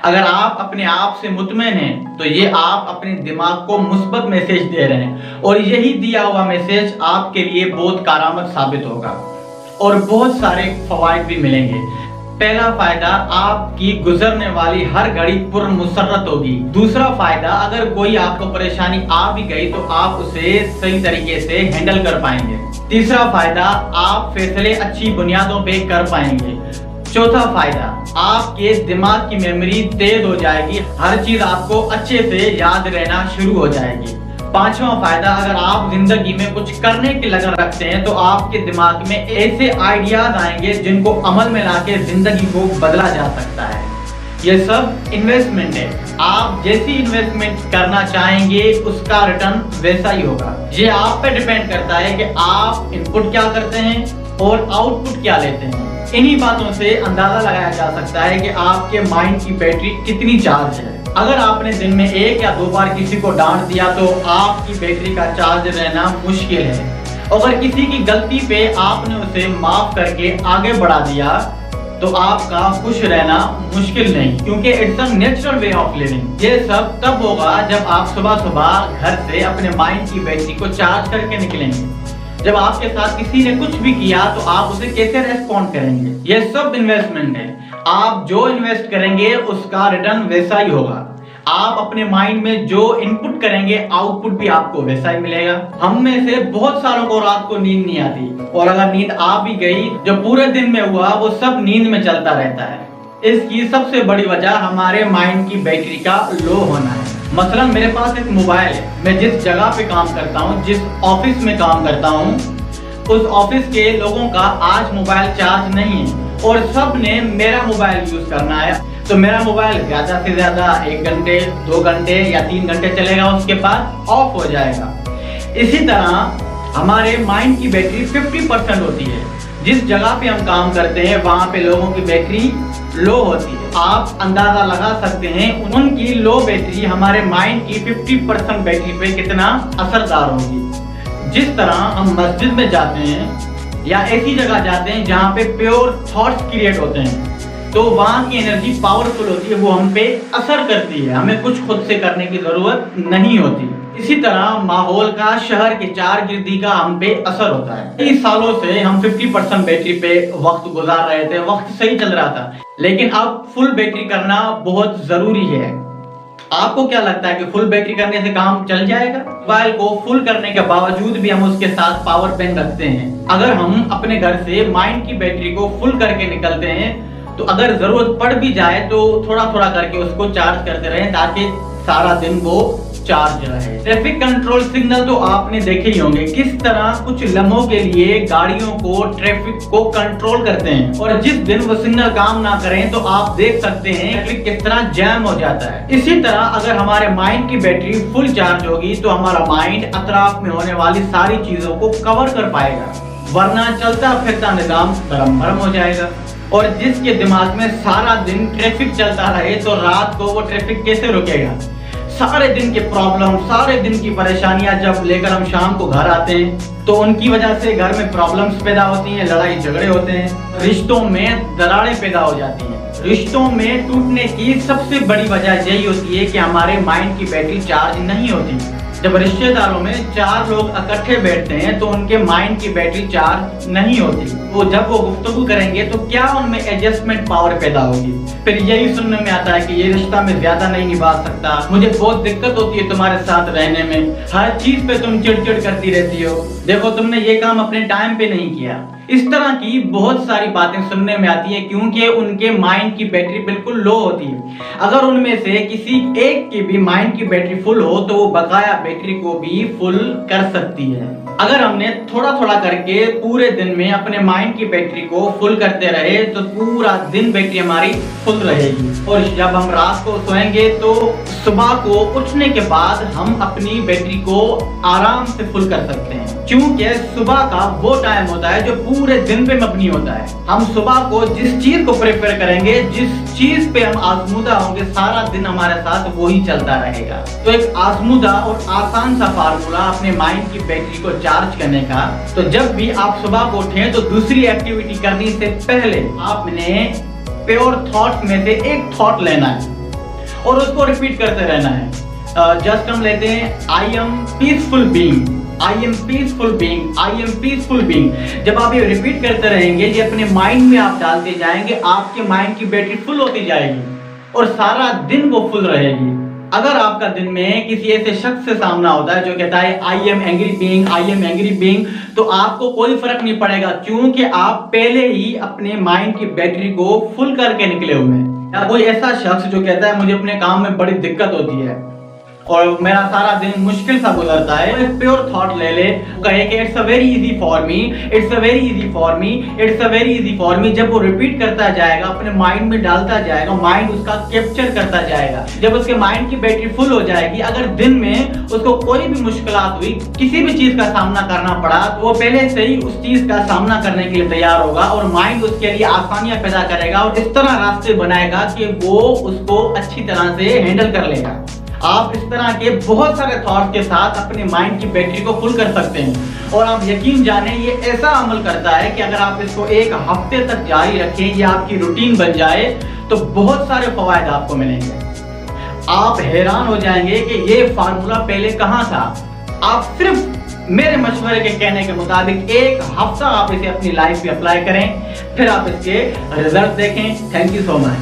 अगर आप अपने आप से मुतमईन हैं तो ये आप अपने दिमाग को मुस्बत मैसेज दे रहे हैं और यही दिया हुआ मैसेज आपके लिए बहुत कारआमद साबित होगा और बहुत सारे फवायद भी मिलेंगे। पहला फायदा, आपकी गुजरने वाली हर घड़ी पुरमुसर्रत होगी। दूसरा फायदा, अगर कोई आपको परेशानी आ भी गई तो आप उसे सही तरीके से हैंडल कर पाएंगे। तीसरा फायदा, आप फैसले अच्छी बुनियादों पे कर पाएंगे। चौथा फायदा, आपके दिमाग की मेमोरी तेज हो जाएगी, हर चीज आपको अच्छे से याद रहना शुरू हो जाएगी। पांचवा फायदा, अगर आप जिंदगी में कुछ करने की लगन रखते हैं तो आपके दिमाग में ऐसे आइडियाज आएंगे जिनको अमल में लाके जिंदगी को बदला जा सकता है। ये सब इन्वेस्टमेंट है। आप जैसी इन्वेस्टमेंट करना चाहेंगे उसका रिटर्न वैसा ही होगा। ये आप पे डिपेंड करता है कि आप इनपुट क्या करते हैं और आउटपुट क्या लेते हैं। इन्हीं बातों से अंदाजा लगाया जा सकता है कि आपके माइंड की बैटरी कितनी चार्ज है। अगर आपने दिन में 1 या 2 बार किसी को डांट दिया तो आपकी बैटरी का चार्ज रहना मुश्किल है। अगर किसी की गलती पे आपने उसे माफ करके आगे बढ़ा दिया तो आपका खुश रहना मुश्किल नहीं, क्योंकि it's a natural way of living. ये सब तब होगा जब आप सुबह सुबह घर से अपने माइंड की बैटरी को चार्ज करके निकलेंगे। जब आपके साथ किसी ने कुछ भी किया तो आप उसे कैसे रेस्पॉन्ड करेंगे। ये सब इन्वेस्टमेंट है। आप जो इन्वेस्ट करेंगे उसका रिटर्न वैसा ही होगा। आप अपने माइंड में जो इनपुट करेंगे आउटपुट भी आपको वैसा ही मिलेगा। हम में से बहुत सालों को रात को नींद नहीं आती, और अगर नींद आ भी गई, जो पूरे दिन में हुआ वो सब नींद में चलता रहता है। इसकी सबसे बड़ी वजह हमारे माइंड की बैटरी का लो होना है। मसलन मेरे पास एक मोबाइल है, मैं जिस जगह पे काम करता हूँ, जिस ऑफिस में काम करता हूँ, उस ऑफिस के लोगों का आज मोबाइल चार्ज नहीं है और सब ने मेरा मोबाइल यूज करना है। तो मेरा मोबाइल ज्यादा से ज्यादा 1 घंटे 2 घंटे या 3 घंटे चलेगा, उसके बाद ऑफ हो जाएगा। इसी तरह हमारे माइंड की बैटरी 50% होती है। जिस जगह पे हम काम करते हैं वहां पे लोगों की बैटरी लो होती है। आप अंदाजा लगा सकते हैं उनकी लो बैटरी हमारे माइंड की 50% बैटरी पे कितना असरदार होगी। जिस तरह हम मस्जिद में जाते हैं या ऐसी जगह जाते हैं जहाँ पे प्योर थॉट्स क्रिएट होते हैं तो वहाँ की एनर्जी पावरफुल होती है, वो हम पे असर करती है, हमें कुछ खुद से करने की जरूरत नहीं होती। इसी तरह माहौल का, शहर के चारगिर्दी का हम पे असर होता है। कई सालों से हम 50% बैटरी पे वक्त गुजार रहे थे, वक्त सही चल रहा था, लेकिन अब फुल बैटरी करना बहुत जरूरी है। आपको क्या लगता है कि फुल बैटरी करने से काम चल जाएगा? मोबाइल को फुल करने के बावजूद भी हम उसके साथ पावर बैंक रखते हैं। अगर हम अपने घर से माइंड की बैटरी को फुल करके निकलते हैं तो अगर जरूरत पड़ भी जाए तो थोड़ा थोड़ा करके उसको चार्ज करते रहें ताकि सारा दिन वो चार्ज रहे। ट्रैफिक कंट्रोल सिग्नल तो आपने देखे ही होंगे, किस तरह कुछ लम्हों के लिए गाड़ियों को, ट्रैफिक को कंट्रोल करते हैं, और जिस दिन वो सिग्नल काम ना करें तो आप देख सकते हैं ट्रैफिक किस तरह जैम हो जाता है। इसी तरह अगर हमारे माइंड की बैटरी फुल चार्ज होगी तो हमारा माइंड अतराफ में होने वाली सारी चीजों को कवर कर पाएगा, वरना चलता फिरता निजाम गरम भरम हो जाएगा। और जिसके दिमाग में सारा दिन ट्रैफिक चलता रहे तो रात को वो ट्रैफिक कैसे रुकेगा। सारे दिन के प्रॉब्लम, सारे दिन की परेशानियां जब लेकर हम शाम को घर आते हैं तो उनकी वजह से घर में प्रॉब्लम्स पैदा होती हैं, लड़ाई झगड़े होते हैं, रिश्तों में दरारें पैदा हो जाती हैं। रिश्तों में टूटने की सबसे बड़ी वजह यही होती है कि हमारे माइंड की बैटरी चार्ज नहीं होती। जब रिश्तेदारों में 4 लोग इकट्ठे बैठते हैं तो उनके माइंड की बैटरी चार्ज नहीं होती। वो जब वो गुफ्तगू करेंगे तो क्या उनमें एडजस्टमेंट पावर पैदा होगी। फिर यही सुनने में आता है कि ये रिश्ता मैं ज्यादा नहीं निभा सकता, मुझे बहुत दिक्कत होती है तुम्हारे साथ रहने में, हर चीज पे तुम चिड़चिड़ करती रहती हो, देखो तुमने ये काम अपने टाइम पे नहीं किया। इस तरह की बहुत सारी बातें सुनने में आती है क्योंकि उनके माइंड की बैटरी बिल्कुल लो होती है। अगर उनमें से किसी एक की भी माइंड की बैटरी फुल हो तो वो बकाया बैटरी को भी फुल कर सकती है। अगर हमने थोड़ा थोड़ा करके पूरे दिन में अपने माइंड की बैटरी को फुल करते रहे तो पूरा दिन बैटरी हमारी फुल रहेगी, और जब हम रात को सोएंगे तो सुबह को उठने के बाद हम अपनी बैटरी को आराम से फुल कर सकते हैं, क्योंकि सुबह का वो टाइम होता है जो पूरे दिन पे मबनी होता है। हम सुबह को जिस चीज को प्रेफर करेंगे, जिस चीज पे हम आजमूदा होंगे, सारा दिन हमारे साथ वो ही चलता रहेगा। तो एक आजमूदा और आसान सा फार्मूला अपने माइंड की बैटरी को चार्ज करने का, तो जब भी आप सुबह को उठें तो दूसरी एक्टिविटी करने से पहले आपने प्योर थॉट्स में से एक थॉट लेना है। और उसको रिपीट करते रहना है। जस्ट हम लेते हैं I am peaceful being, I am peaceful being, I am peaceful being. जब आप ये रिपीट करते रहेंगे, ये अपने माइंड में आप डालते जाएंगे, आपके माइंड की बैटरी फुल होती जाएगी और सारा दिन वो फुल रहेगी। अगर आपका दिन में किसी ऐसे शख्स से सामना होता है जो कहता है I am angry being, I am angry being, तो आपको कोई फर्क नहीं पड़ेगा, क्योंकि आप पहले ही अपने माइंड की बैटरी को फुल करके निकले हुए हैं। या कोई ऐसा शख्स जो कहता है मुझे अपने काम में बड़ी दिक्कत होती है और मेरा सारा दिन मुश्किल सा गुजरता है, तो एक प्योर थॉट ले ले, कहे कि it's a very easy for me, it's a very easy for me, it's a very easy for me. जब वो रिपीट करता जाएगा, अपने माइंड में डालता जाएगा, माइंड उसका कैप्चर करता जाएगा। जब उसके माइंड की बैटरी फुल हो जाएगी, अगर दिन में उसको कोई भी मुश्किलात हुई, किसी भी चीज का सामना करना पड़ा, तो वो पहले से ही उस चीज का सामना करने के लिए तैयार होगा और माइंड उसके लिए आसानियां पैदा करेगा और इस तरह रास्ते बनाएगा कि वो उसको अच्छी तरह से हैंडल कर लेगा। आप इस तरह के बहुत सारे थॉट्स के साथ अपने माइंड की बैटरी को फुल कर सकते हैं और आप यकीन जाने ये ऐसा अमल करता है कि अगर आप इसको एक हफ्ते तक जारी रखें, ये आपकी रूटीन बन जाए, तो बहुत सारे फवायद आपको मिलेंगे। आप हैरान हो जाएंगे कि ये फार्मूला पहले कहाँ था। आप सिर्फ मेरे मशवरे के कहने के मुताबिक एक हफ्ता आप इसे अपनी लाइफ में अप्लाई करें, फिर आप इसके रिजल्ट देखें। Thank you so much.